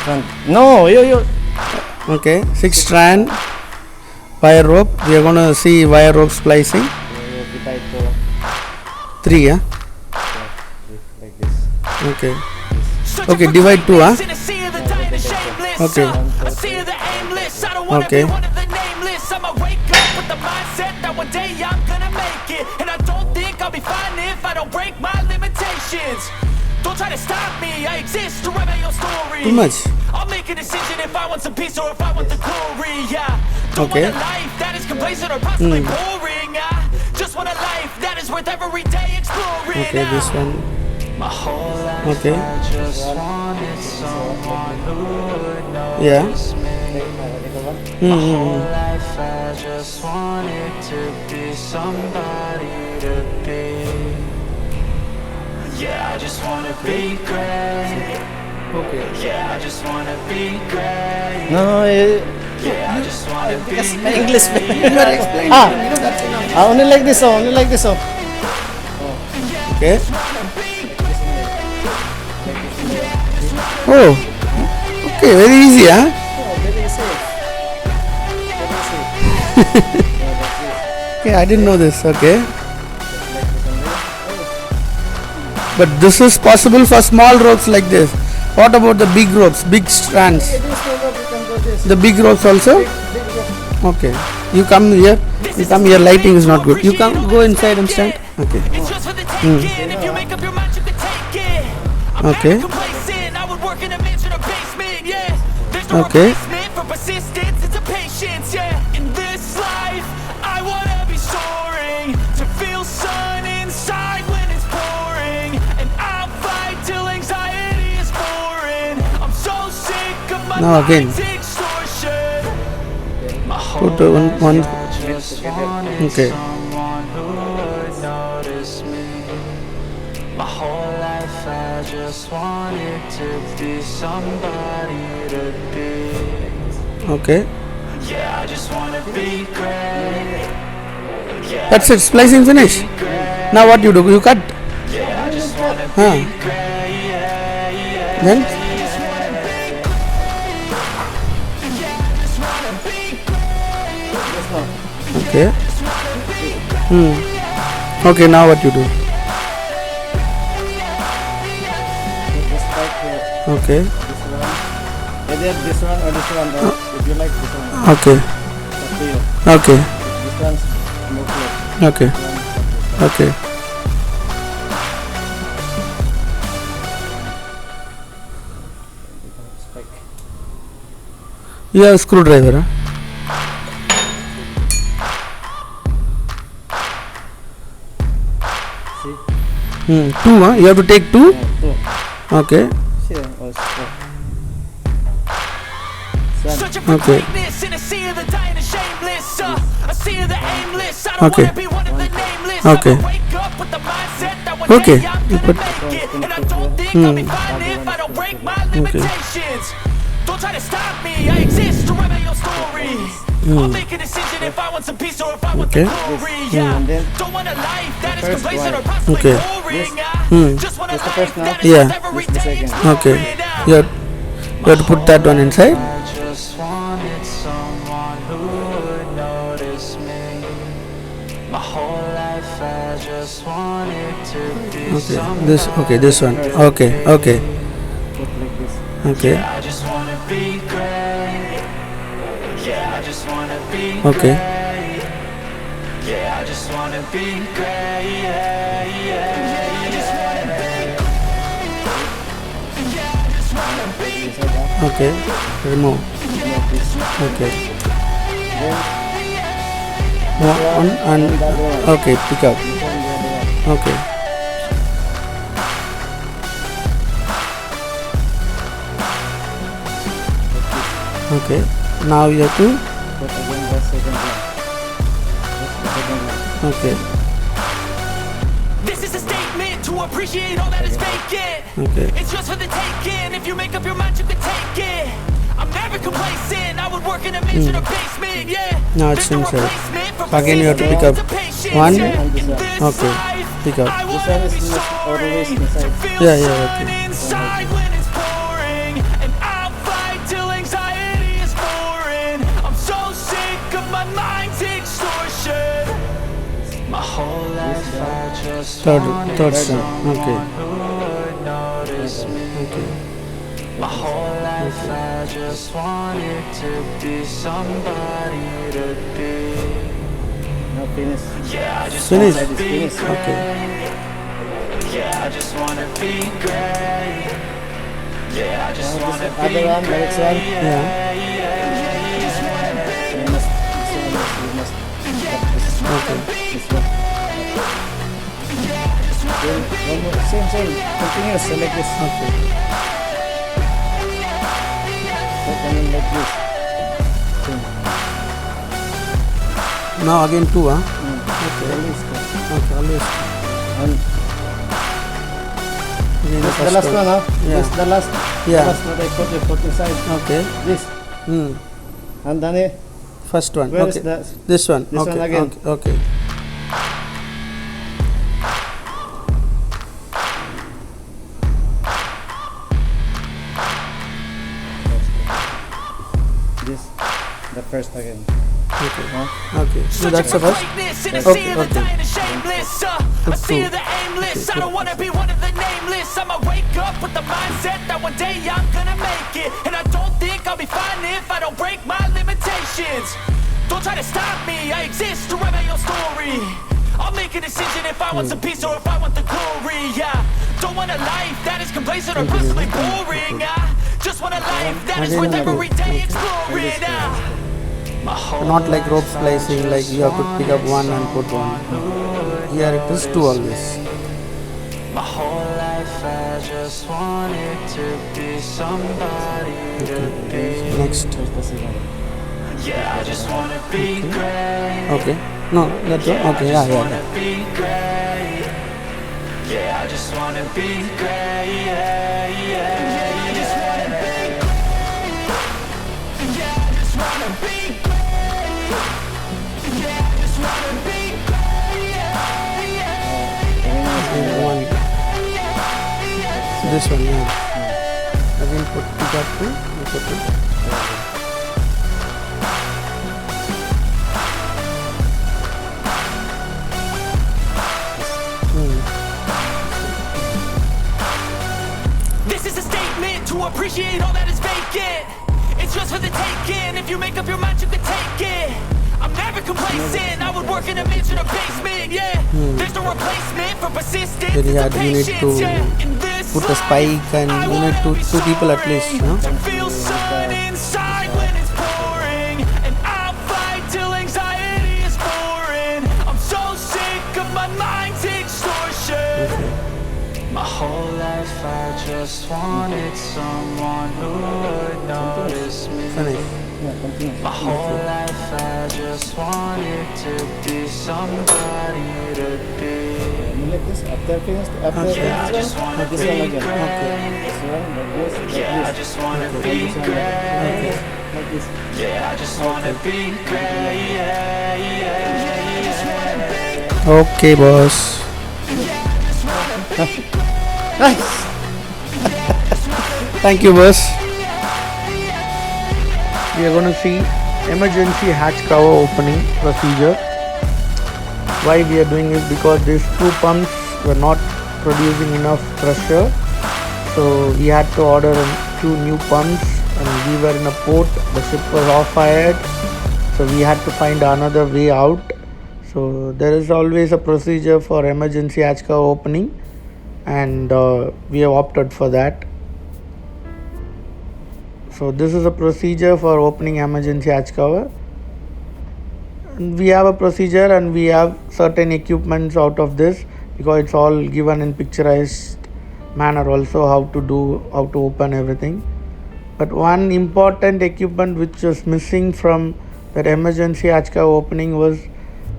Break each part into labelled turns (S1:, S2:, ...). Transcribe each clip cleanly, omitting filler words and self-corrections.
S1: strand. No, you.
S2: Okay, 6 strand wire rope. We are going to see wire rope splicing.
S1: Divide to
S2: 3, yeah.
S1: like this.
S2: Okay. Okay, divide 2, huh? Okay. Okay.
S3: I'ma wake up with the mindset that one day I'm gonna make it, and I don't think I'll be fine if I don't break my limitations. Don't try to stop me, I exist to write my own story.
S2: Too much.
S3: I'll make a decision if I want some peace or if I want the glory. Yeah. Don't
S2: Okay.
S3: want a life that is complacent or possibly boring. I just want a life that is worth every day exploring.
S2: Okay, this one.
S3: My whole life
S2: Okay.
S3: I just wanted someone who would
S2: Yeah.
S3: notice me. My whole life I just wanted to be somebody to be. Yeah, I just wanna be great.
S2: Okay.
S3: Yeah, I just wanna be great.
S1: No,
S3: Yeah, I just wanna be
S1: English.
S3: great.
S1: Only like this. Only like this.
S2: Okay. Oh. Okay, very easy, huh? Okay, I didn't know this. Okay. But this is possible for small ropes like this. What about the big ropes, big strands? The big ropes also? Okay. You come here. You come here. Lighting is not good. You come. Go inside and stand. Okay.
S3: It's just for the taking. If you make up your mind, you can take it. I'm
S2: Okay.
S3: never complacent. I would work in a mansion or basement. Yeah. There's no
S2: Okay.
S3: replacement for persistence. It's a patience. Yeah. In this life, I wanna be soaring to feel sun inside when it's pouring, and I'll fight till anxiety is foreign. I'm so sick of my
S2: Now again.
S3: mind's extortion. My whole
S2: Put one.
S3: just wanted
S2: Okay.
S3: someone who would notice me. My whole life I just wanted to be somebody to be.
S2: Okay.
S3: Yeah, I just wanna be great. Yeah,
S2: That's it. Splicing finish. Now what you do? You cut.
S3: yeah, I just wanna
S2: Huh.
S3: be great. Yeah, yeah.
S2: Then. Okay. Okay. Now what you do?
S1: Just like here.
S2: Okay.
S1: This one. Either this one or this one. Or if you like this one,
S2: Okay.
S1: up to you.
S2: Okay.
S1: This one's more close.
S2: Okay. Okay.
S1: Spike.
S2: You have a screwdriver, huh?
S1: See?
S2: 2, huh? You have to take 2?
S1: Two.
S2: Okay.
S1: See? Oh, spike. Sun.
S3: Searching for
S2: Okay.
S3: greatness in a sea of the dying and shameless. A sea of the aimless. I don't
S2: Okay.
S3: wanna be one of the nameless.
S2: Okay.
S3: I'ma wake up with the mindset that one
S2: Okay.
S3: day I'm
S2: You
S3: gonna
S2: put-
S3: make it, and I don't think I'll be fine if I don't break my limitations. Don't try to stop me. I exist to write my own story. I'll make a decision if I want some peace or if I want
S2: Okay.
S3: the glory. Yeah.
S1: And then
S3: Don't want a life that is
S1: first
S3: complacent or
S1: one.
S3: possibly
S2: Okay.
S3: boring. Just want a
S1: This the
S3: life
S1: first now?
S3: that is
S2: Yeah.
S3: worth every
S1: This the
S3: day
S1: second.
S2: Okay.
S3: exploring.
S2: You have to put that one inside.
S3: I just wanted someone who would notice me. My whole life I just wanted to be
S2: Okay.
S3: someone.
S2: This. Okay. This one. Okay. Okay.
S1: put like this.
S2: Okay.
S3: I just wanna be great. Yeah, I just wanna be
S2: Okay.
S3: great. Yeah, I just wanna be great. Yeah, yeah. I just wanna be great. Yeah, I just wanna be great.
S2: Okay. Remove.
S1: Like this.
S2: Okay.
S1: Then
S2: One and
S1: the other one.
S2: okay. Pick up.
S1: This one, the other one.
S2: Okay. Okay. Now you have to.
S1: Put again the second one. Just the second one.
S2: Okay.
S3: This is a statement to appreciate all that is vacant.
S2: Okay.
S3: It's just for the taking. If you make up your mind, you can take it. I'm never complacent. I would work in a mansion or basement. Yeah.
S2: Now it's
S3: There's no
S2: inside.
S3: replacement for
S2: So again you have to pick up
S3: persistence, it's a
S2: one.
S3: patience.
S1: And this
S3: In
S1: one.
S3: this
S2: Okay.
S3: life,
S2: Pick up.
S3: I
S1: This
S3: wanna
S1: one is
S3: be
S1: always
S3: soaring
S1: inside.
S3: to feel
S2: Yeah, yeah,
S3: sun
S2: okay.
S3: inside when it's pouring, and I'll fight
S2: third step. Okay. Okay.
S3: My whole life I just wanted to be somebody to be.
S1: Now finish.
S3: Yeah, I just
S2: Finish.
S3: wanna be
S1: Finish.
S3: great.
S2: Okay.
S3: Yeah, I just wanna be great. Yeah, I just
S1: Now
S3: wanna
S1: this
S3: be
S1: other one,
S3: great.
S1: next one.
S2: Yeah.
S1: You must, you must practice
S2: Okay.
S1: this one. Then one more, same, continuous, like this.
S2: Okay.
S1: Then like this. Same.
S2: Now again 2, huh?
S1: Okay. Always go.
S2: Okay. Always.
S1: And
S2: Again
S1: this the
S2: first
S1: last one, huh?
S2: Yeah.
S1: This the last.
S2: Yeah.
S1: The last one I put inside.
S2: Okay.
S1: This.
S2: Hmm.
S1: And then it.
S2: First one.
S1: Where
S2: Okay.
S1: is the?
S2: This one.
S1: This
S2: Okay.
S1: one again.
S2: Okay. Okay.
S1: This. The first again.
S2: Okay.
S1: Huh?
S2: Okay. So
S3: Searching
S2: that's
S3: for
S2: the first.
S3: greatness in a
S2: Okay,
S3: sea of the
S2: okay.
S3: dying and shameless. A sea of the aimless. I don't wanna be one of the nameless. I'ma wake up with the mindset that one day I'm gonna make it. And I don't think I'll be fine if I don't break my limitations. Don't try to stop me. I exist to write my own story. I'll make a decision if I want some peace or if I want the glory. Yeah. Don't want a life that is complacent or blissfully boring. I just want a life that is worth every day exploring. My whole
S2: Not like rope splicing, like you have to pick up one and put one. Here it is 2 always.
S3: My whole life I just wanted to be somebody to be.
S2: Next.
S1: Just the second.
S3: Yeah, I just wanna be great.
S2: Okay. No, that's all. Okay.
S3: I
S2: Yeah.
S3: just wanna
S2: Yeah.
S3: be great. Yeah, I just wanna be great. Yeah, yeah, I just wanna be great. Yeah, I just wanna be great. Yeah, I just wanna be great. Yeah, yeah.
S2: Okay. One. This one. Yeah. Again, pick up 2. You put 2.
S3: This is a statement to appreciate all that is vacant. It's just for the taking. If you make up your mind, you can take it. I'm never complacent. I would work in a mansion or basement. Yeah, there's no replacement for persistence.
S2: Very hard.
S3: and
S2: You need
S3: patience.
S2: to
S3: Yeah, in this
S2: put a
S3: life,
S2: spike and
S3: I
S2: you need
S3: wanna be
S2: two people at least.
S3: soaring.
S2: Huh?
S3: To feel sun inside when it's pouring, and I'll fight till anxiety is foreign. I'm so sick of my mind's extortion. My whole life I just wanted someone who would notice me.
S2: Finish.
S1: Yeah, continue.
S3: My whole life I just wanted to be somebody to be.
S1: You like this? After finish, after
S3: Yeah, I
S1: this
S3: just
S1: one,
S3: wanna
S1: this
S3: be
S1: one again.
S3: great.
S1: This one, like this, like
S3: Yeah, I
S1: this.
S3: just wanna
S1: Like
S3: be
S1: this one,
S3: great.
S1: like this.
S3: Yeah, I just wanna be great. Yeah, yeah, I just wanna be
S2: Okay, boss.
S1: Nice!
S2: Thank you, boss. We are going to see emergency hatch cover opening procedure. Why we are doing it? Because these 2 pumps were not producing enough pressure, so we had to order a few new pumps, and we were in a port. The ship was off fired, so we had to find another way out. So there is always a procedure for emergency hatch cover opening, and we have opted for that. So this is a procedure for opening emergency hatch cover. And we have a procedure and we have certain equipments out of this, because it's all given in picturized manner also, how to open everything. But one important equipment which was missing from that emergency hatch cover opening was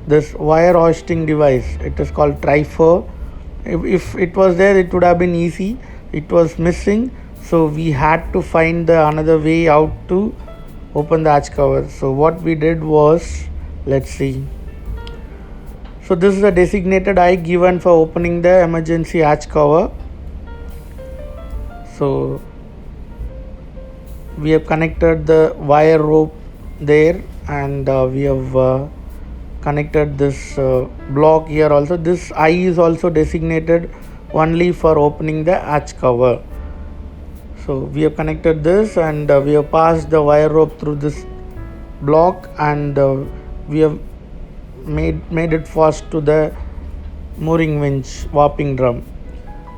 S2: this wire hoisting device. It is called trifer. If it was there, it would have been easy. It was missing, so we had to find another way out to open the hatch cover. So what we did was, let's see. So this is a designated eye given for opening the emergency hatch cover. So we have connected the wire rope there, and we have connected this block here also. This eye is also designated only for opening the hatch cover. So we have connected this, and we have passed the wire rope through this block, and we have made it fast to the mooring winch warping drum.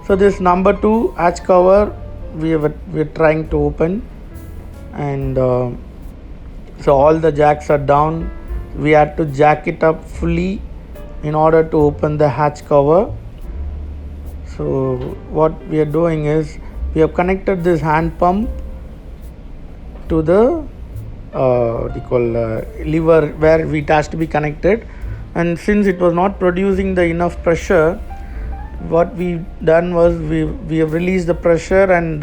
S2: So this number 2 hatch cover we're trying to open, and so all the jacks are down. We had to jack it up fully in order to open the hatch cover. So what we are doing is we have connected this hand pump to the lever where it has to be connected, and since it was not producing the enough pressure, what we done was we have released the pressure, and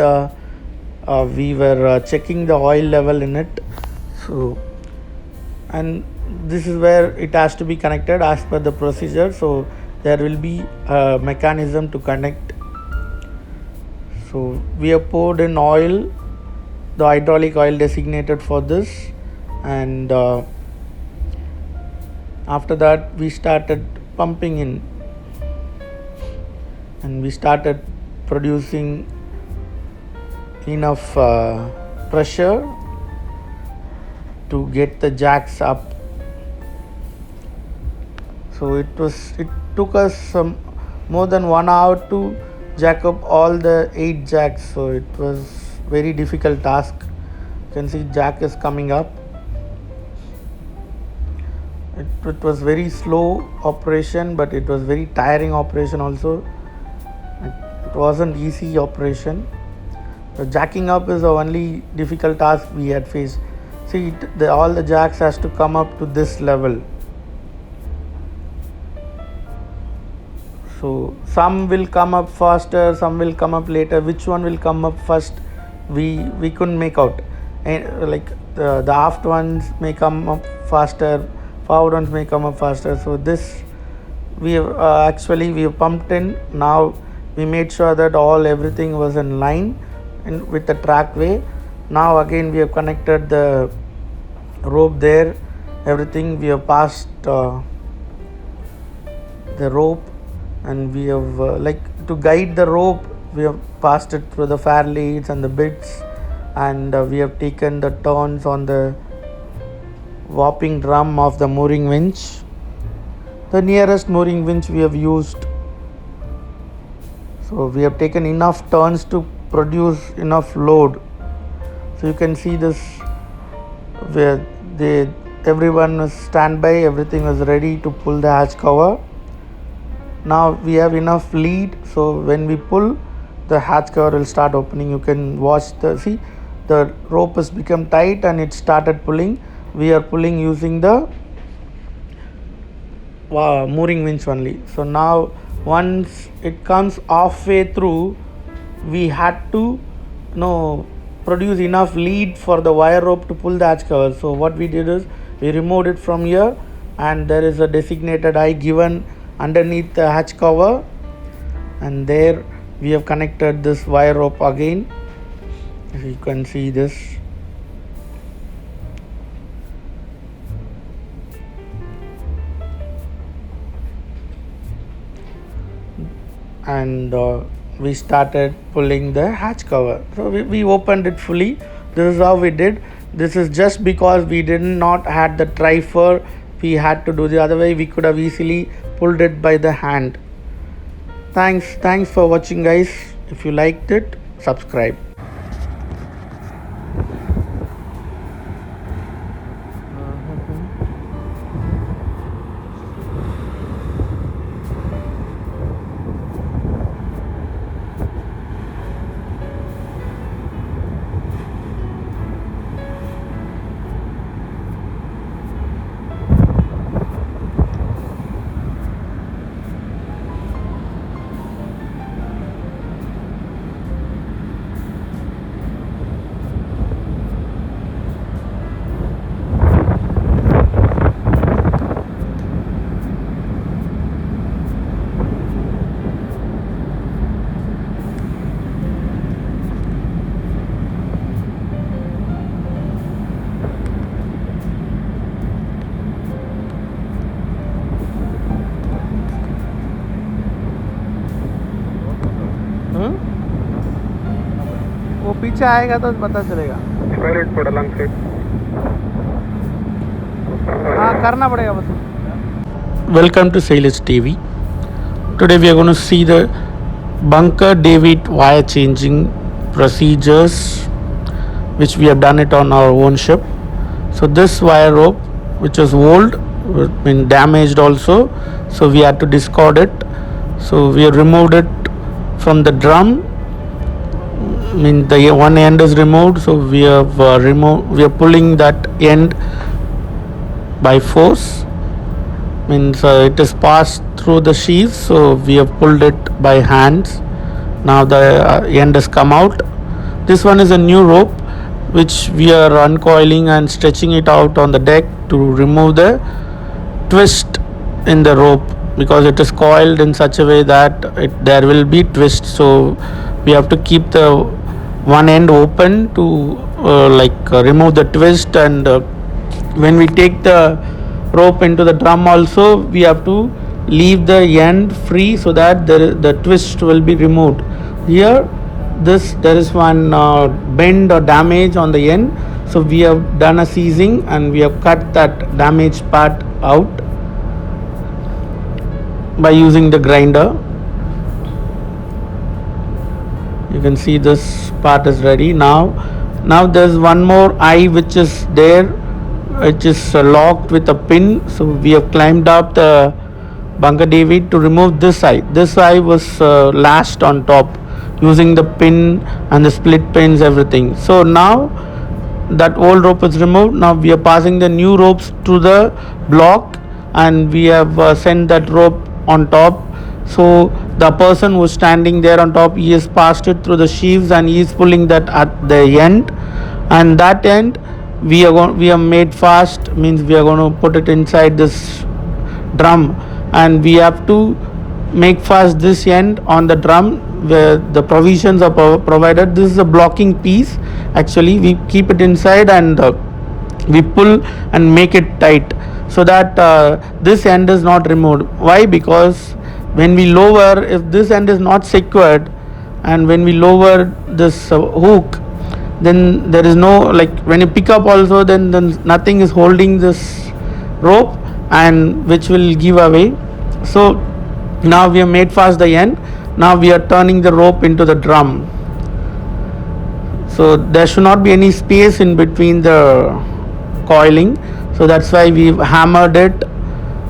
S2: we were checking the oil level in it. So, and this is where it has to be connected as per the procedure. So there will be a mechanism to connect. So we have poured in oil, the hydraulic oil designated for this, and after that we started pumping in, and we started producing enough pressure to get the jacks up. So it took us more than 1 hour to jack up all the 8 jacks. So it was very difficult task. You can see jack is coming up. It was very slow operation, but it was very tiring operation also. It wasn't easy operation. So jacking up is the only difficult task we had faced. See, all the jacks has to come up to this level. So some will come up faster, some will come up later. Which one will come up first, we couldn't make out. And like the aft ones may come up faster, forward ones may come up faster. So this we have we have pumped in. Now we made sure that everything was in line and with the trackway. Now again we have connected the rope there. Everything we have passed the rope, and we have to guide the rope, we have passed it through the fairleads and the bits, and we have taken the turns on the warping drum of the mooring winch. The nearest mooring winch we have used. So we have taken enough turns to produce enough load. So you can see this where everyone was standby, everything was ready to pull the hatch cover. Now we have enough lead, so when we pull, the hatch cover will start opening. You can watch the rope has become tight and it started pulling. We are pulling using the mooring winch only. So now once it comes halfway through, we had to produce enough lead for the wire rope to pull the hatch cover. So what we did is we removed it from here, and there is a designated eye given underneath the hatch cover, and there we have connected this wire rope again. If you can see this, and we started pulling the hatch cover. So we opened it fully. This is how we did. This is just because we did not had the tri-fur. We had to do the other way. We could have easily pulled it by the hand. Thanks for watching, guys. If you liked it, subscribe. नीचे आएगा तो पता चलेगा. हाँ करना पड़ेगा बस. Welcome to Sailors TV. Today we are going to see the bunker David wire changing procedures, which we have done it on our own ship. So this wire rope, which was old, been damaged also, so we had to discard it. So we have removed it from the drum. I mean the one end is removed, so we have we are pulling that end by force. Means it is passed through the sheaves, so we have pulled it by hands. Now the end has come out. This one is a new rope which we are uncoiling and stretching it out on the deck to remove the twist in the rope, because it is coiled in such a way that there will be twist, so we have to keep the one end open to remove the twist. And when we take the rope into the drum also, we have to leave the end free so that the twist will be removed. Here there is one bend or damage on the end, so we have done a seizing and we have cut that damaged part out by using the grinder. You can see this part is ready now. There's one more eye which is there, which is locked with a pin, so we have climbed up the bunker David to remove this eye. This eye was lashed on top using the pin and the split pins, everything. So now that old rope is removed. Now we are passing the new ropes to the block, and we have sent that rope on top. So the person who's standing there on top, he has passed it through the sheaves and he is pulling that at the end, and that end we have made fast, means we are going to put it inside this drum, and we have to make fast this end on the drum where the provisions are provided. This is a blocking piece. Actually we keep it inside and we pull and make it tight so that this end is not removed. Why? Because when we lower, if this end is not secured, and when we lower this hook, then there is no, like when you pick up also, then nothing is holding this rope, and which will give away. So now we have made fast the end. Now we are turning the rope into the drum, so there should not be any space in between the coiling, so that's why we've hammered it,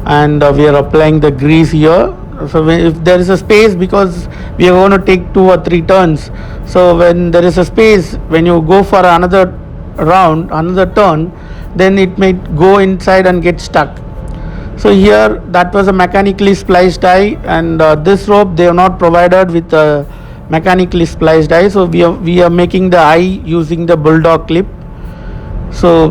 S2: and we are applying the grease here. So if there is a space, because we are going to take 2 or 3 turns, so when there is a space, when you go for another round, another turn, then it may go inside and get stuck. So here that was a mechanically spliced die, and this rope they have not provided with a mechanically spliced die, so we are making the eye using the bulldog clip. So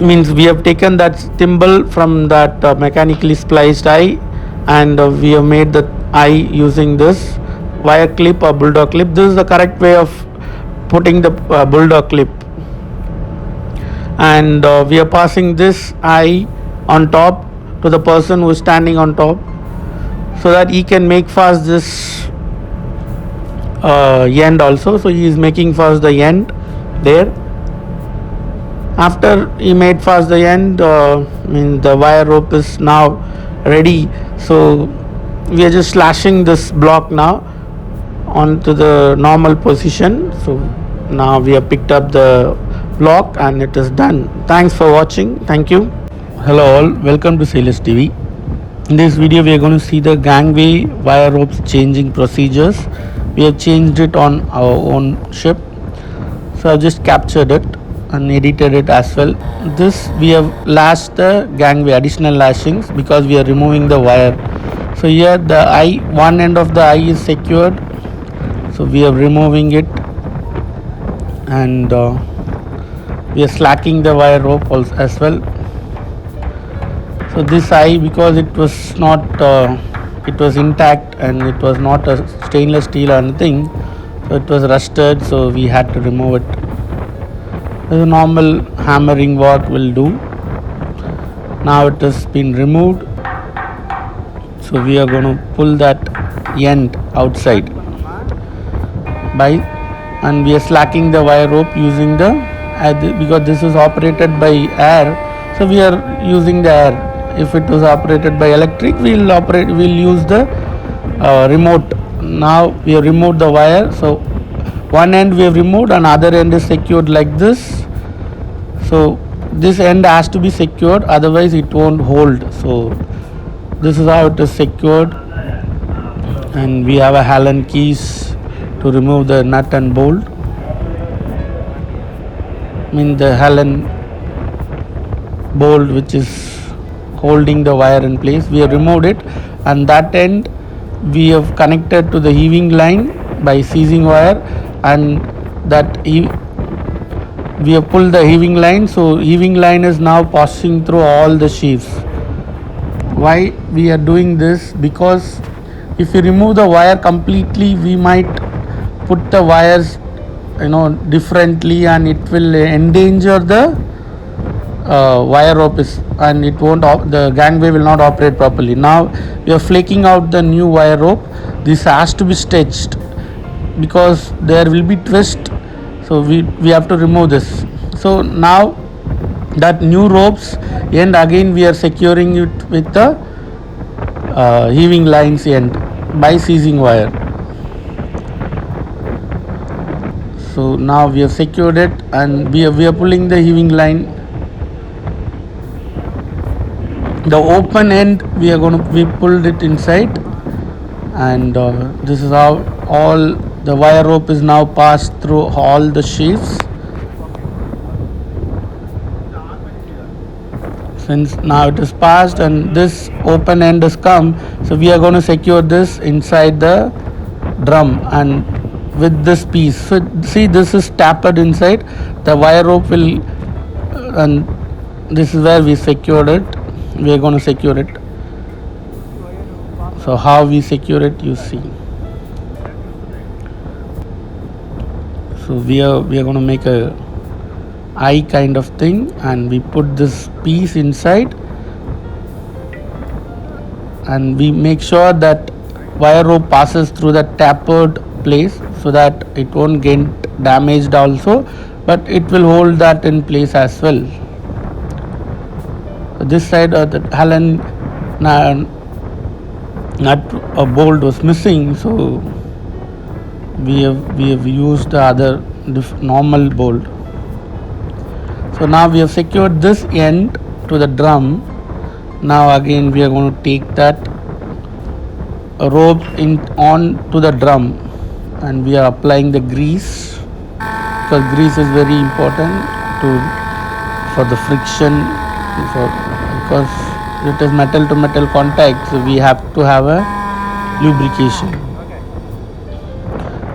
S2: means we have taken that thimble from that mechanically spliced eye, and we have made the eye using this wire clip or bulldog clip. This is the correct way of putting the bulldog clip, and we are passing this eye on top to the person who is standing on top, so that he can make fast this end also. So he is making fast the end there. After he made fast the end, the wire rope is now ready. So we are just slashing this block now onto the normal position. So now we have picked up the block and it is done. Thanks for watching. Thank you. Hello all, welcome to Sailors TV. In this video we are going to see the gangway wire ropes changing procedures. We have changed it on our own ship, so I've just captured it and edited it as well. This we have lashed the gangway, additional lashings, because we are removing the wire. So here the eye, one end of the eye is secured, so we are removing it, and we are slacking the wire rope also as well. So this eye, because it was not it was intact and it was not a stainless steel or anything, so it was rusted, so we had to remove it. The normal hammering work will do. Now it has been removed, so we are going to pull that end outside by and we are slacking the wire rope using the because this is operated by air, so we are using the air. If it was operated by electric, we'll use the remote. Now we have removed the wire, so one end we have removed and other end is secured like this. So this end has to be secured, otherwise it won't hold. So this is how it is secured, and we have a Allen keys to remove the nut and bolt. The Allen bolt which is holding the wire in place, we have removed it, and that end we have connected to the heaving line by seizing wire, and that we have pulled the heaving line, so heaving line is now passing through all the sheaves. Why we are doing this? Because if you remove the wire completely, we might put the wires differently, and it will endanger the wire rope and it won't the gangway will not operate properly. Now we are flaking out the new wire rope. This has to be stitched because there will be twist, so we have to remove this. So now that new ropes end, again we are securing it with the heaving lines end by seizing wire. So now we have secured it, and we are pulling the heaving line. The open end we pulled it inside, and this is how all the wire rope is now passed through all the sheaves. Since now it is passed and this open end has come, so we are going to secure this inside the drum and with this piece. So see, this is tapered inside. The wire rope will and this is where we secured it. We are going to secure it. So how we secure it, you see. So we are going to make a eye kind of thing, and we put this piece inside, and we make sure that wire rope passes through the tapered place so that it won't get damaged also, but it will hold that in place as well. This side of the Allen nut bolt was missing, so we have used the other normal bolt. So now we have secured this end to the drum. Now again we are going to take that rope on to the drum, and we are applying the grease, because grease is very important for the friction, because it is metal to metal contact, so we have to have a lubrication.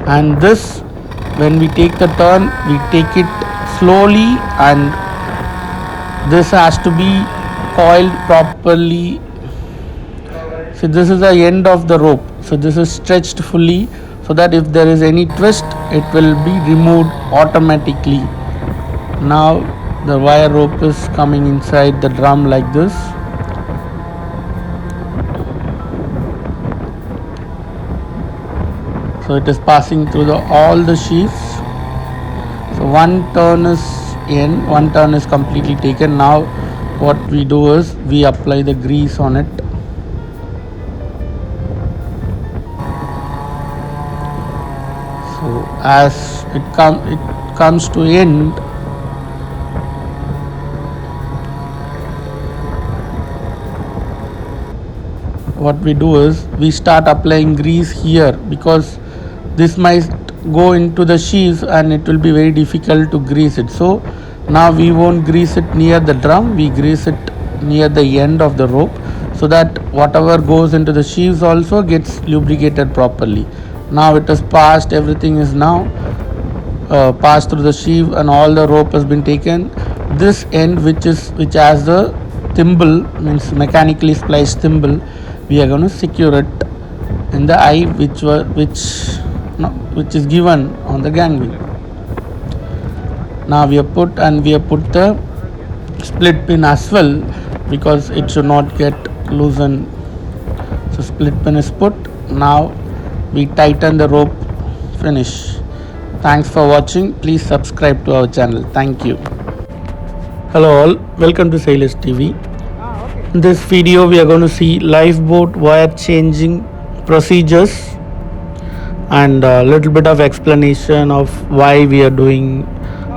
S2: And this, when we take the turn, we take it slowly, and this has to be coiled properly. So this is the end of the rope, so this is stretched fully, so that if there is any twist, it will be removed automatically. Now the wire rope is coming inside the drum like this. So it is passing through all the sheaves. So one turn is in, one turn is completely taken. Now what we do is we apply the grease on it. So as it comes to end, what we do is we start applying grease here, because this might go into the sheaves and it will be very difficult to grease it. So now we won't grease it near the drum, we grease it near the end of the rope, so that whatever goes into the sheaves also gets lubricated properly. Now it is passed, everything is now passed through the sheave, and all the rope has been taken. This end which has the thimble, means mechanically spliced thimble, we are going to secure it in the eye which is given on the gangway. Now we have put the split pin as well, because it should not get loosened. So split pin is put. Now we tighten the rope finish, Thanks for watching. Please subscribe to our channel. Thank you. Hello all, welcome to Sailors TV. In this video we are going to see lifeboat wire changing procedures and a little bit of explanation of why we are doing,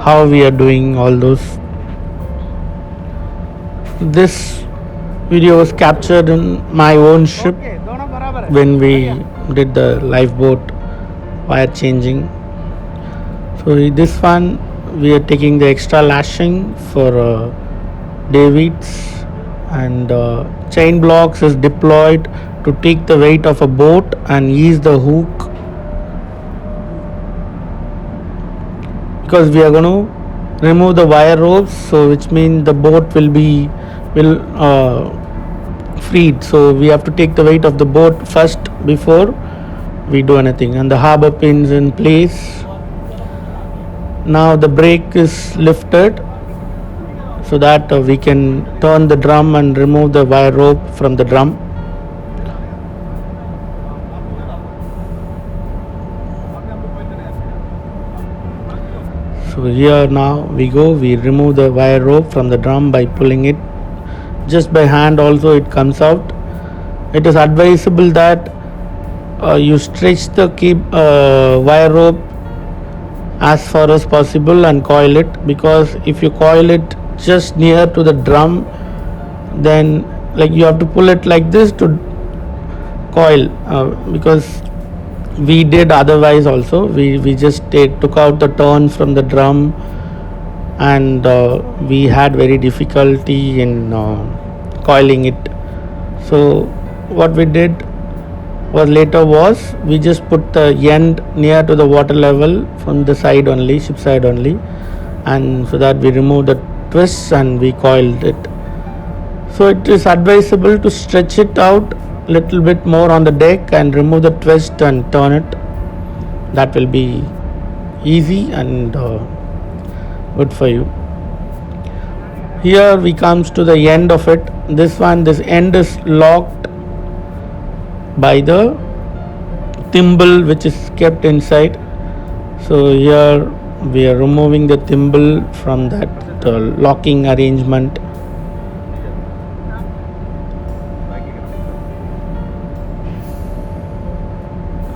S2: how we are doing all those. This video was captured in my own ship when we did the lifeboat wire changing. So this one we are taking the extra lashing for davits, and chain blocks is deployed to take the weight of a boat and ease the hook, because we are going to remove the wire ropes, so which means the boat will be freed. So we have to take the weight of the boat first before we do anything. And the harbor pins in place. Now the brake is lifted so that we can turn the drum and remove the wire rope from the drum. So here now we remove the wire rope from the drum by pulling it. Just by hand also it comes out. It is advisable that you stretch the wire rope as far as possible and coil it, because if you coil it just near to the drum, then like you have to pull it like this to coil, because we did otherwise also. We just took out the turn from the drum, and we had very difficulty in coiling it. So what we did was we just put the end near to the water level from the side only, ship side only, and so that we removed the twists and we coiled it. So it is advisable to stretch it out little bit more on the deck and remove the twist and turn it. That will be easy and good for you. Here we comes to the end of it. This end is locked by the thimble which is kept inside. So here we are removing the thimble from that locking arrangement.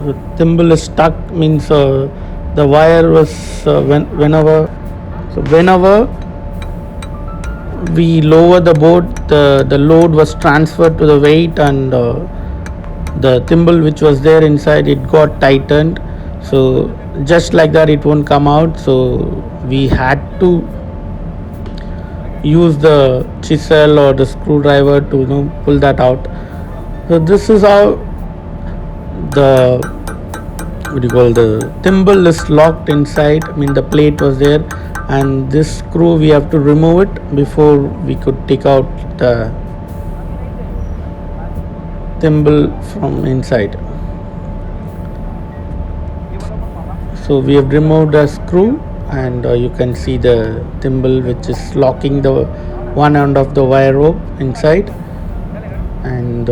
S2: The thimble is stuck, means the wire was whenever we lower the boat, the load was transferred to the weight, and the thimble which was there inside, it got tightened. So just like that it won't come out, so we had to use the chisel or the screwdriver to pull that out. So this is how the thimble is locked inside. I mean the plate was there, and this screw we have to remove it before we could take out the thimble from inside. So we have removed a screw, and you can see the thimble which is locking the one end of the wire rope inside, and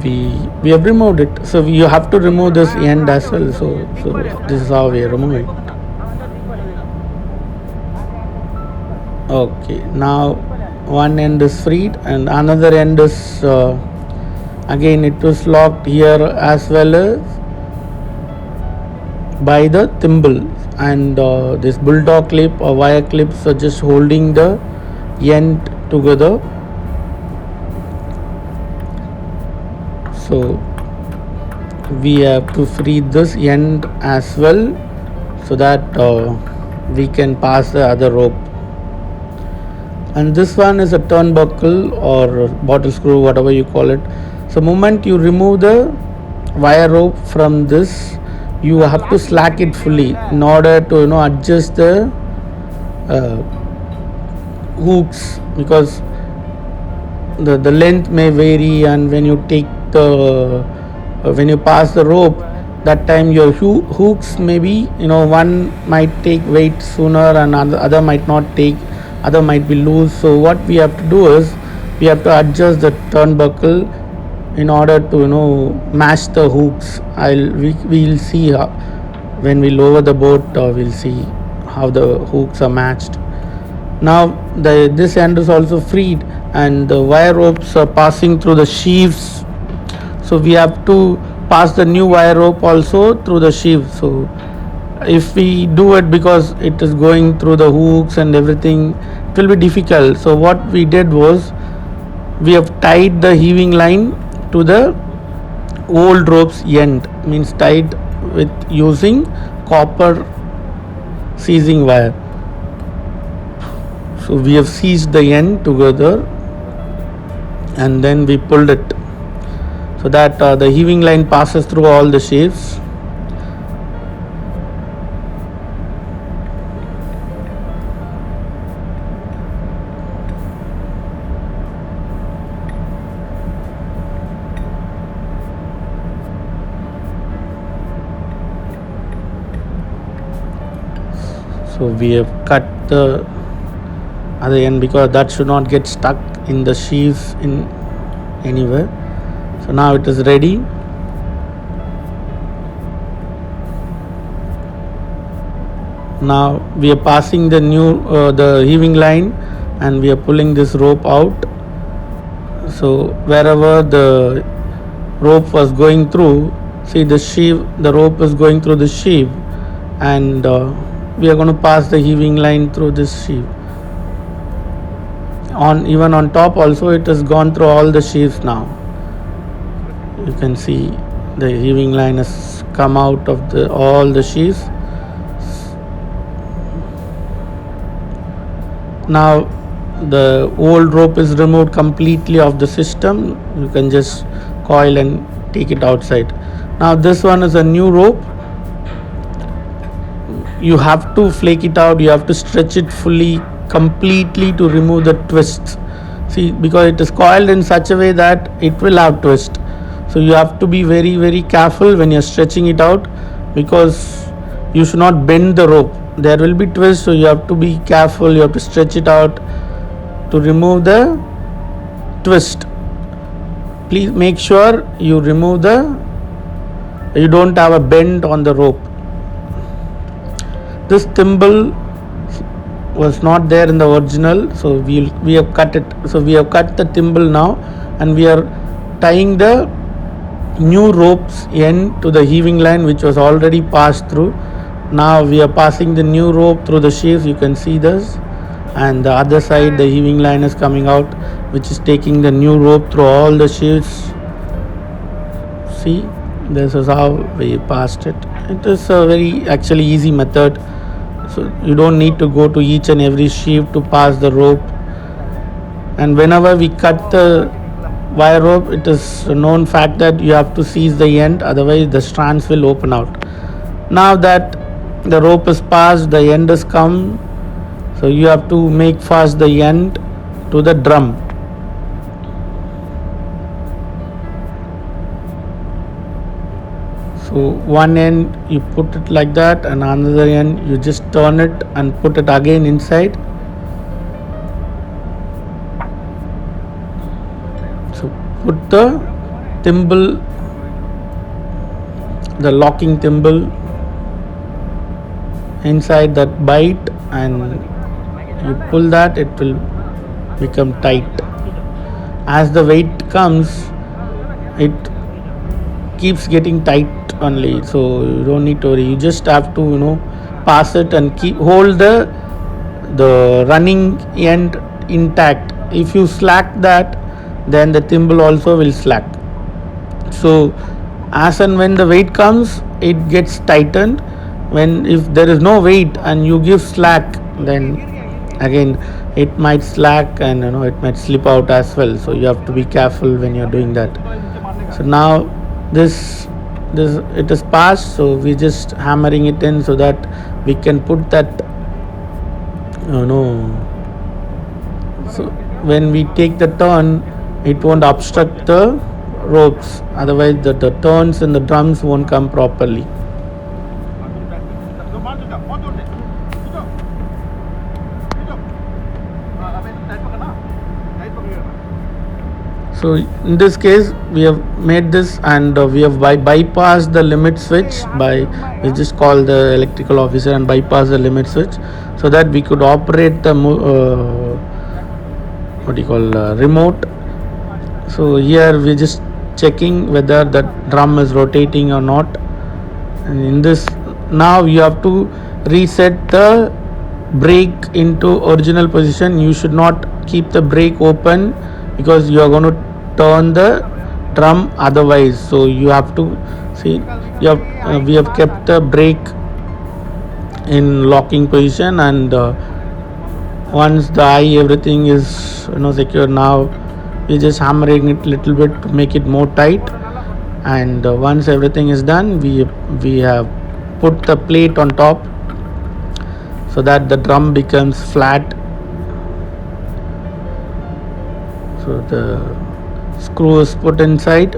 S2: we have removed it. So you have to remove this end as well. So this is how we are removing it. Okay, now one end is freed and another end is again it was locked here as well as by the thimble, and this bulldog clip or wire clips are just holding the end together. So we have to free this end as well, so that we can pass the other rope. And this one is a turnbuckle or bottle screw, whatever you call it. So moment you remove the wire rope from this, you have to slack it fully in order to adjust the hooks, because the length may vary, and when you take when you pass the rope, that time your hooks may be one might take weight sooner and other might not take, other might be loose. So what we have to do is we have to adjust the turnbuckle in order to match the hooks. We'll see when we lower the boat, we'll see how the hooks are matched. Now this end is also freed, and the wire ropes are passing through the sheaves, so we have to pass the new wire rope also through the sheave. So if we do it, because it is going through the hooks and everything, it will be difficult. So what we did was, we have tied the heaving line to the old rope's end, means tied with using copper seizing wire. So we have seized the end together, and then we pulled it, so that the heaving line passes through all the sheaves. So we have cut the other end, because that should not get stuck in the sheaves in anywhere. So now it is ready. Now we are passing the new the heaving line, and we are pulling this rope out. So wherever the rope was going through, see the sheave, the rope is going through the sheave, and we are going to pass the heaving line through this sheave. Even on top also, it has gone through all the sheaves. Now you can see the heaving line has come out of all the sheaves. Now the old rope is removed completely of the system. You can just coil and take it outside. Now this one is a new rope. You have to flake it out, you have to stretch it fully, completely, to remove the twists. See, because it is coiled in such a way that it will have twist. So you have to be very, very careful when you're stretching it out, because you should not bend the rope. There will be twists, so you have to be careful. You have to stretch it out to remove the twist. Please make sure you remove you don't have a bend on the rope. This thimble was not there in the original, so we have cut it. So we have cut the thimble now, and we are tying the new rope's end to the heaving line, which was already passed through. Now we are passing the new rope through the sheaves. You can see this, and the other side the heaving line is coming out, which is taking the new rope through all the sheaves. See, this is how we passed it. It is a very actually easy method. So you don't need to go to each and every sheave to pass the rope. And whenever we cut the wire rope, it is a known fact that you have to seize the end, otherwise the strands will open out. Now that the rope is passed, the end is come, so you have to make fast the end to the drum. So one end you put it like that, and another end you just turn it and put it again inside. So put the thimble, the locking thimble, inside that bite, and you pull that, it will become tight. As the weight comes, it keeps getting tight only, so you don't need to worry. You just have to pass it and hold the running end intact. If you slack that, then the thimble also will slack. So as and when the weight comes, it gets tightened. If there is no weight and you give slack, then again it might slack, and it might slip out as well. So you have to be careful when you're doing that. So now this it is passed, so we're just hammering it in so that we can put that so when we take the turn, it won't obstruct the ropes, otherwise the turns and the drums won't come properly. So in this case we have made this, and we have bypassed the limit switch by, we just call the electrical officer and bypass the limit switch, so that we could operate the what do you call remote. So here we're just checking whether the drum is rotating or not, and in this now you have to reset the brake into original position. You should not keep the brake open because you are going to turn the drum otherwise. So you have to see, you have we have kept the brake in locking position, and once the eye everything is secure, now we're just hammering it little bit to make it more tight. And once everything is done, we have put the plate on top so that the drum becomes flat. So the screw is put inside.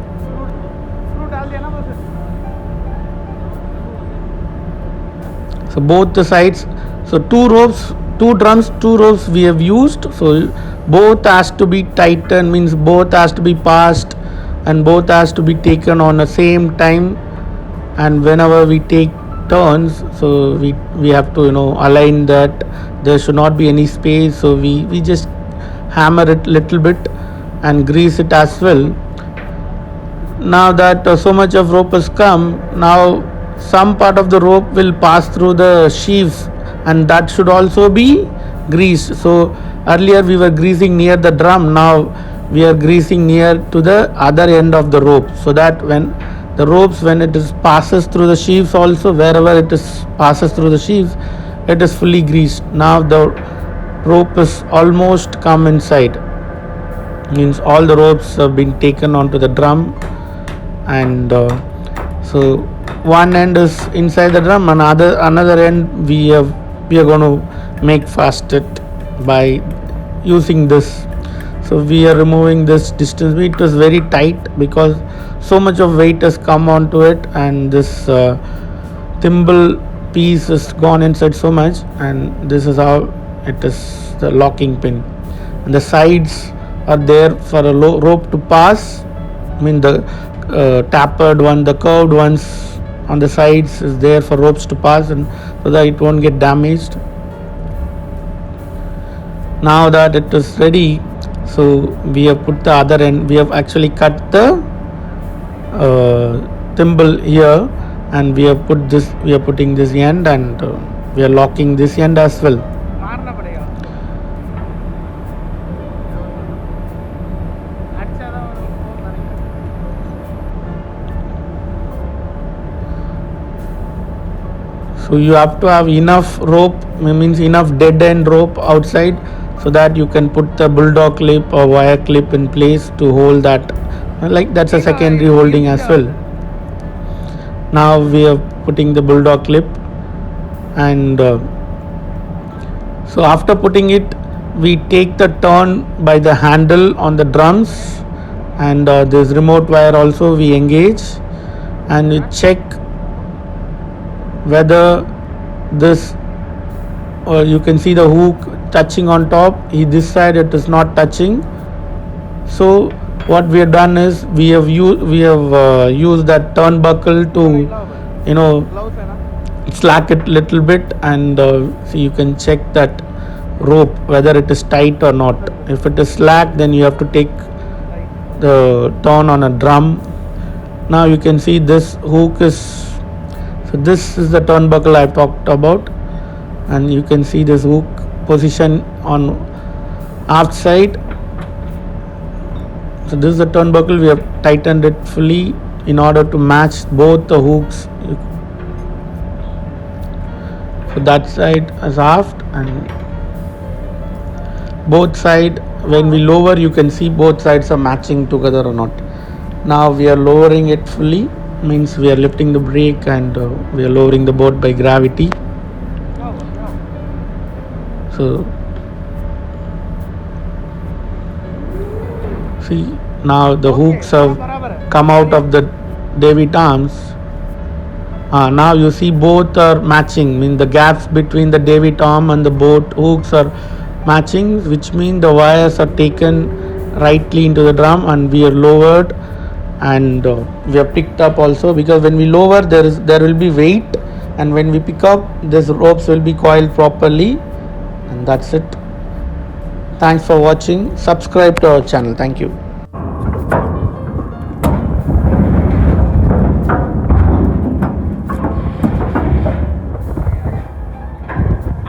S2: So both the sides, so two drums, two ropes we have used. So both has to be tightened, means both has to be passed, and both has to be taken on the same time. And whenever we take turns, so we have to align that there should not be any space. So we just hammer it little bit and grease it as well. Now that so much of rope has come, now some part of the rope will pass through the sheaves, and that should also be greased. So earlier we were greasing near the drum, now we are greasing near to the other end of the rope, so that when the ropes, when it is passes through the sheaves, also wherever it is passes through the sheaves, it is fully greased. Now the rope is almost come inside, means all the ropes have been taken onto the drum. And so one end is inside the drum, another end we are going to make fast it by using this. So we are removing this distance. It was very tight because so much of weight has come onto it, and this thimble piece has gone inside so much, and this is how it is, the locking pin. And the sides are there for a rope to pass. I mean the tapered one, the curved ones on the sides is there for ropes to pass, and so that it won't get damaged. Now that it is ready, so we have put the other end, we have actually cut the thimble here, and we have put this, we are putting this end, and we are locking this end as well. So you have to have enough rope, means enough dead end rope outside, so that you can put the bulldog clip or wire clip in place to hold that, like that's a secondary holding as well. Now we are putting the bulldog clip, and so after putting it, we take the turn by the handle on the drums, and this remote wire also we engage, and we check whether this, or you can see the hook touching on top. This side it is not touching. So what we have done is we have used that turnbuckle to slack it little bit, and so you can check that rope whether it is tight or not. If it is slack, then you have to take the turn on a drum. Now you can see this hook is, so this is the turnbuckle I talked about, and you can see this hook position on aft side. So this is the turnbuckle, we have tightened it fully in order to match both the hooks. So that side is aft, and both side, when we lower, you can see both sides are matching together or not. Now we are lowering it fully, means we are lifting the brake, and we are lowering the boat by gravity. So see, now the hooks have come out of the davit arms. Now you see both are matching, means the gaps between the davit arm and the boat hooks are matching, which means the wires are taken rightly into the drum, and we are lowered, and we are picked up also, because when we lower there will be weight, and when we pick up these ropes will be coiled properly, and that's it. Thanks for watching. Subscribe to our channel. Thank you.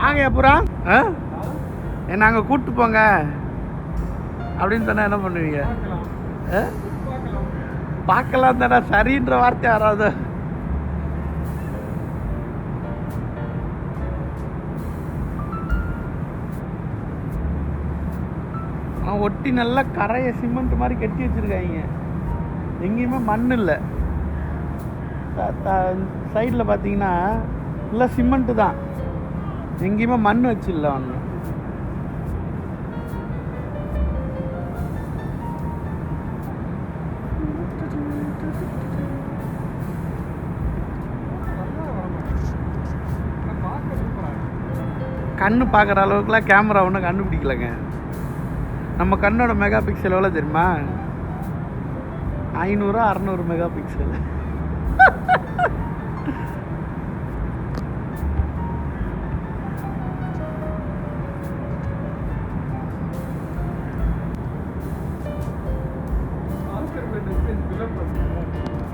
S2: ஆங்க அப்புறம் என்ன அங்கே கூப்பிட்டு போங்க அப்படின்னு சொன்னால் என்ன பண்ணுவீங்க? பார்க்கலாம் தானே, சரின்ற வார்த்தை யாராவது? ஆனால் ஒட்டி நல்லா கரையை சிமெண்ட் மாதிரி கட்டி வச்சுருக்காங்க, எங்கேயுமே மண் இல்லை. சைடில் பார்த்தீங்கன்னா இல்லை சிமெண்ட்டு தான், எங்கேயுமே மண் வச்சில்ல ஒன்று. கண்ணு பார்க்குற அளவுக்குலாம் கேமரா ஒன்றும் கண்டுபிடிக்கலங்க. நம்ம கண்ணோட மெகா பிக்சல் எவ்வளோ தெரியுமா? 500-600 மெகா பிக்சல்.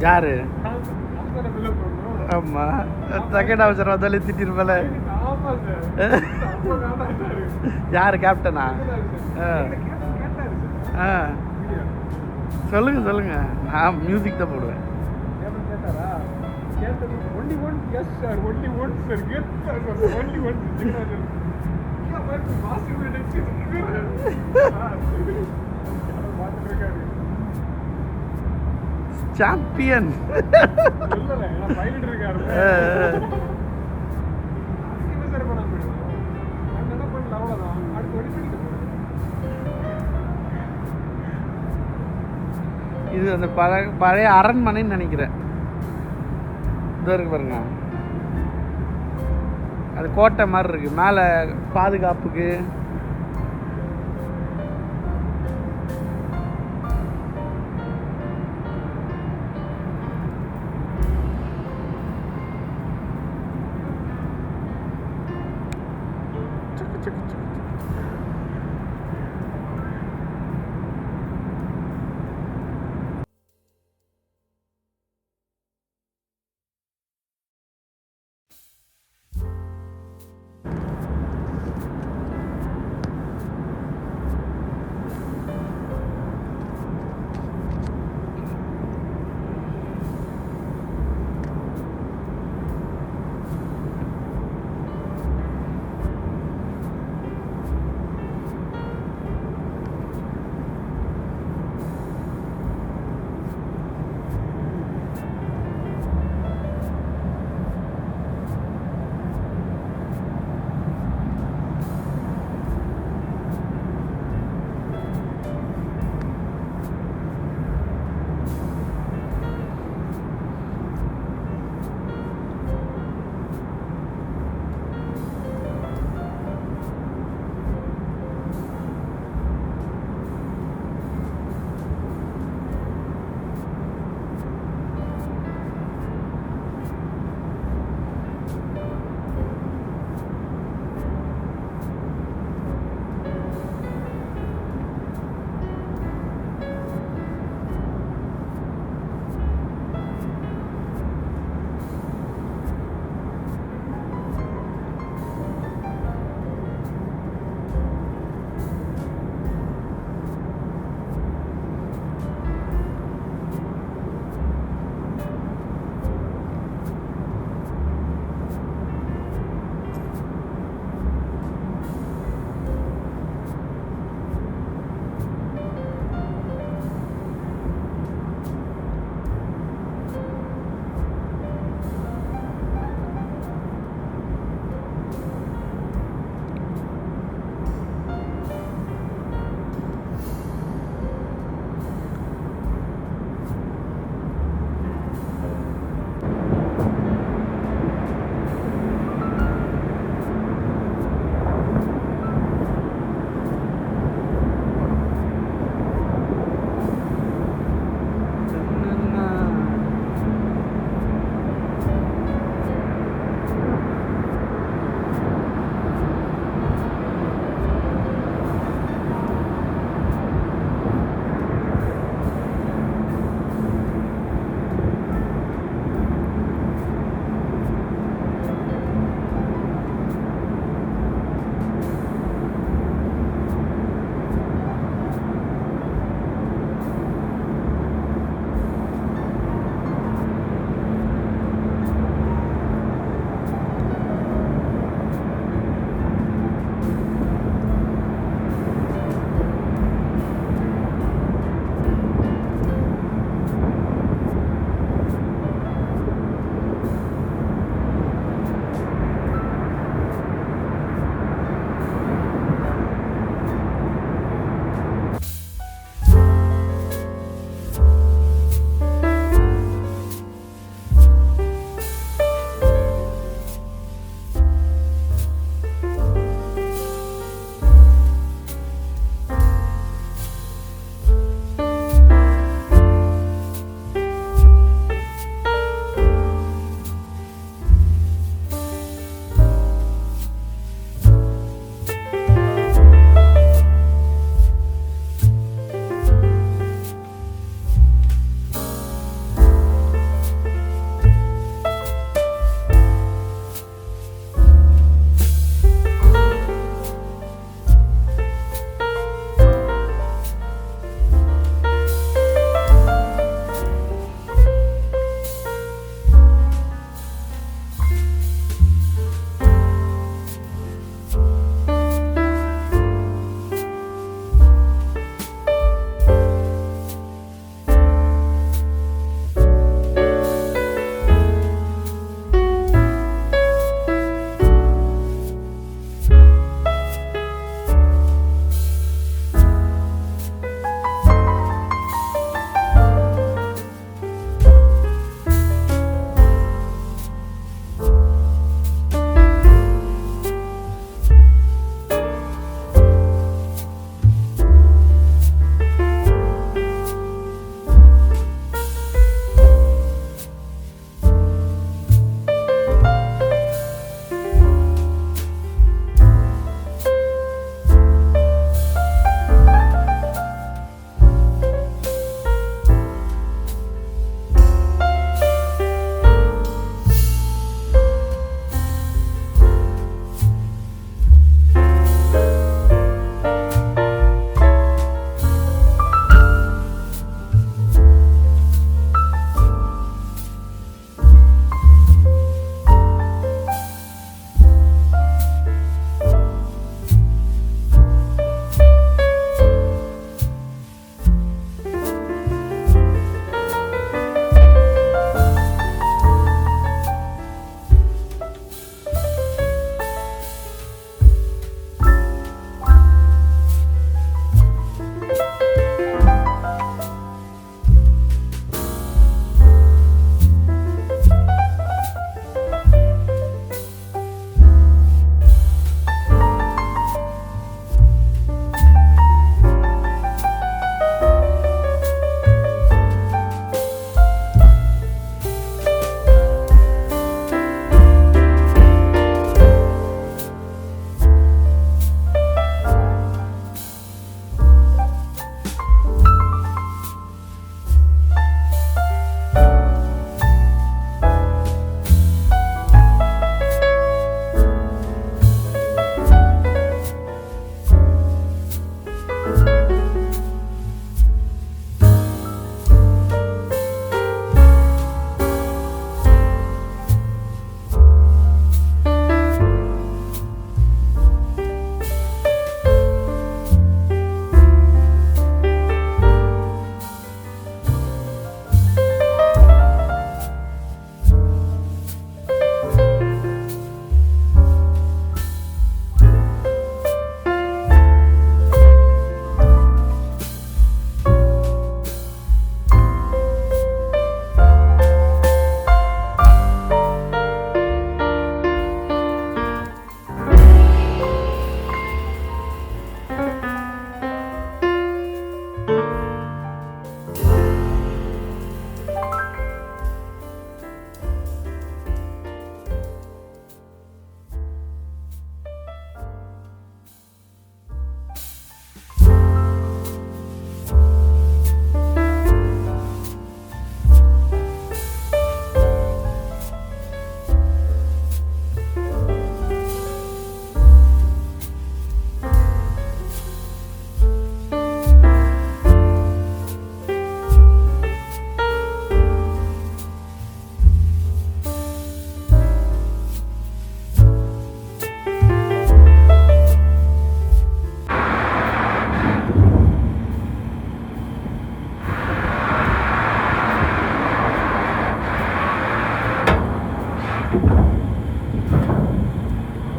S2: யாரு? ஆமாம், செகண்ட் அவசரம் வந்தாலே திட்டிருப்பல. யார் கேப்டனா? சொல்லுங்க சொல்லுங்க, நான் மியூசிக் தான் போடுவேன். சாம்பியன். இது அந்த பழைய அரண்மனைன்னு நினைக்கிறேன். இதோ இருக்கு பாருங்க, அது கோட்டை மாதிரி இருக்கு, மேலே பாதுகாப்புக்கு.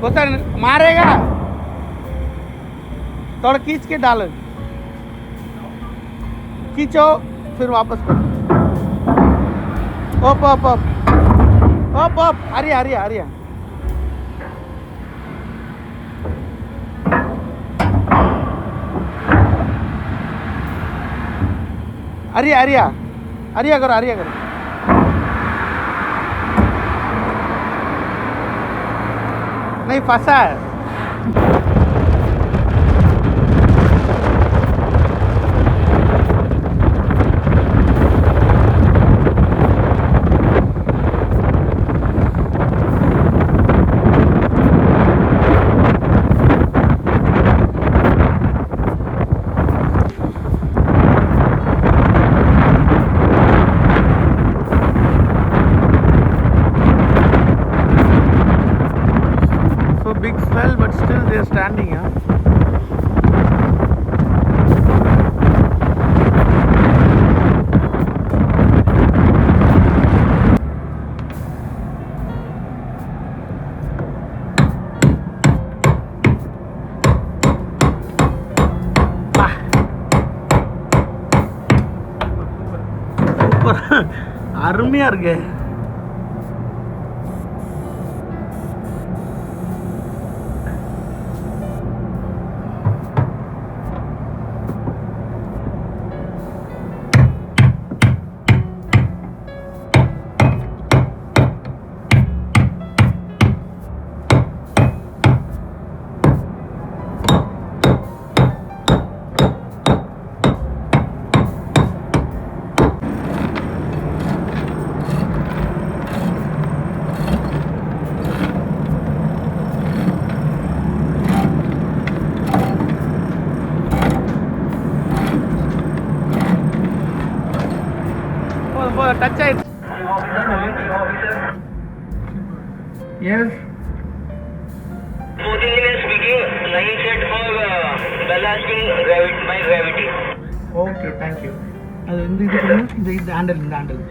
S2: उतर मारेगा थोड़ा खींच के डालो खींचो फिर वापस करो up up up up up Arya Arya Arya Arya Arya Arya करो आर्या करो नहीं फंसा है big swell but still they are standing huh? அருமையா இருக்கு touch it. Yes.
S4: Smoothing is speaking, 9 set for ballasting my gravity.
S2: Okay, thank you. இந்த handle இந்த handle.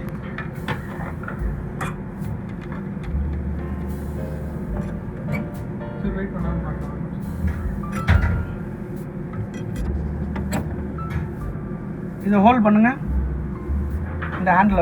S2: சரி வெயிட் பண்ணாம பார்க்கலாம். இதை ஹோல்ட் பண்ணுங்க இந்த handle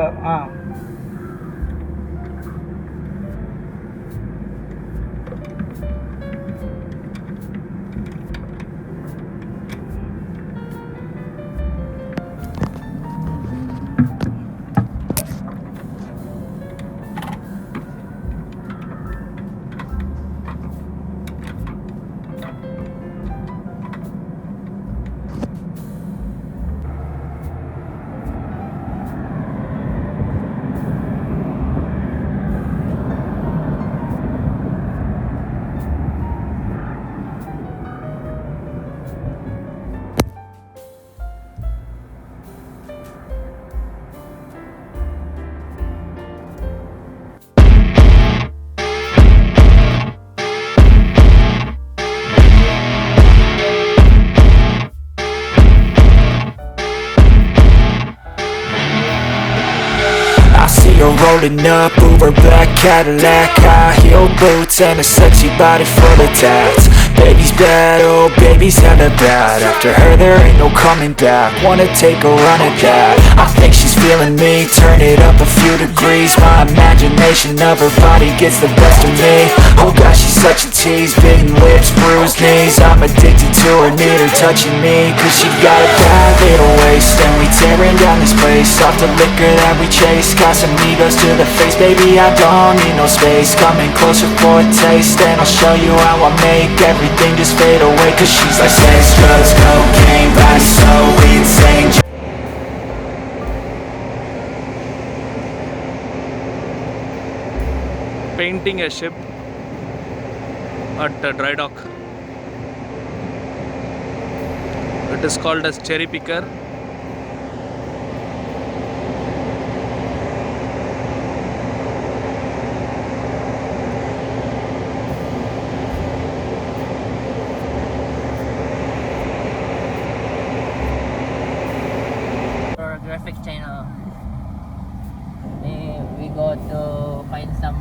S3: You're rolling up, Uber black Cadillac, high heel boots and a sexy body full of tats. Baby's bad, oh baby's hella bad. After her there ain't no coming back. Wanna take a run at that? I think she's feeling me. Turn it up a few degrees. My imagination of her body gets the best of me. Oh gosh, she's such a tease. Bitten lips, bruised knees. I'm addicted to her, need her touching me. Cause she got a bad little waist, and we tearing down this place. Off the liquor that we chase. Got some egos to the face, baby, I don't need no space. Coming closer for a taste, and I'll show you how I make everything just fade away. Cause she's like sex, drugs, cocaine, vibe so insane.
S5: Painting a ship at a dry dock. It is called as cherry picker.
S1: Graphic channel. We go to find some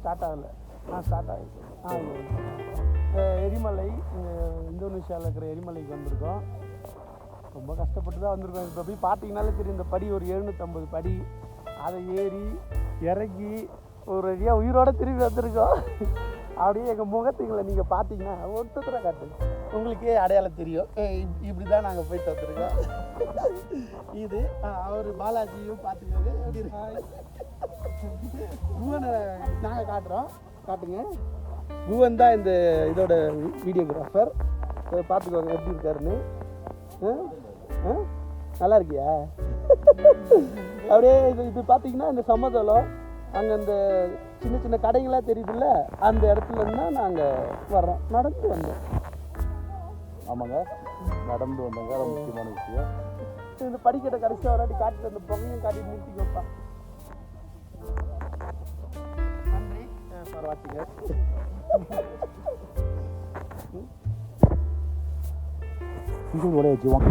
S2: start ஆகலை start ஆகிடுச்சு எரிமலை இந்தோனேஷியாவில் இருக்கிற எரிமலைக்கு வந்திருக்கோம். ரொம்ப கஷ்டப்பட்டு தான் வந்திருக்கோம். இப்போ போய் பார்த்தீங்கன்னாலே தெரியும், இந்த படி ஒரு 750 படி, அதை ஏறி இறங்கி ஒரு வழியாக உயிரோடு திரும்பி வந்திருக்கோம். அப்படியே எங்கள் முகத்துங்களை நீங்கள் பார்த்தீங்கன்னா ஒருத்தர காட்டு உங்களுக்கே அடையாளம் தெரியும். இப்படி தான் நாங்கள் போயிட்டு வந்திருக்கோம். இது அவர் பாலாஜியும் பார்த்துக்கோங்க. எப்படி இருக்கா குவனை நாங்கள் காட்டுறோம், காட்டுங்க. குவன் தான் இந்த இதோட வீடியோகிராஃபர். பார்த்துக்கோங்க எப்படி இருக்காருன்னு. நல்லா இருக்கியா? அப்படியே இது பார்த்தீங்கன்னா இந்த சமதளம், அங்கே இந்த சின்ன சின்ன கடைங்களாம் தெரியுதுல்ல, அந்த இடத்துல இருந்தால் நாங்கள் வர்றோம். நடந்து வந்தோம்.
S6: ஆமாங்க, நடந்து வந்தோங்க. ரொம்ப முக்கியமான விஷயம்.
S2: இந்த படிக்கட்டை கடைசியாக வராட்டி காட்டிட்டு அந்த பொங்கையும் காட்டி நிறுத்தி வைப்பா. நன்றி ஃபார் வாட்சிங்க.
S6: இங்கே உடைய வச்சு வாங்க.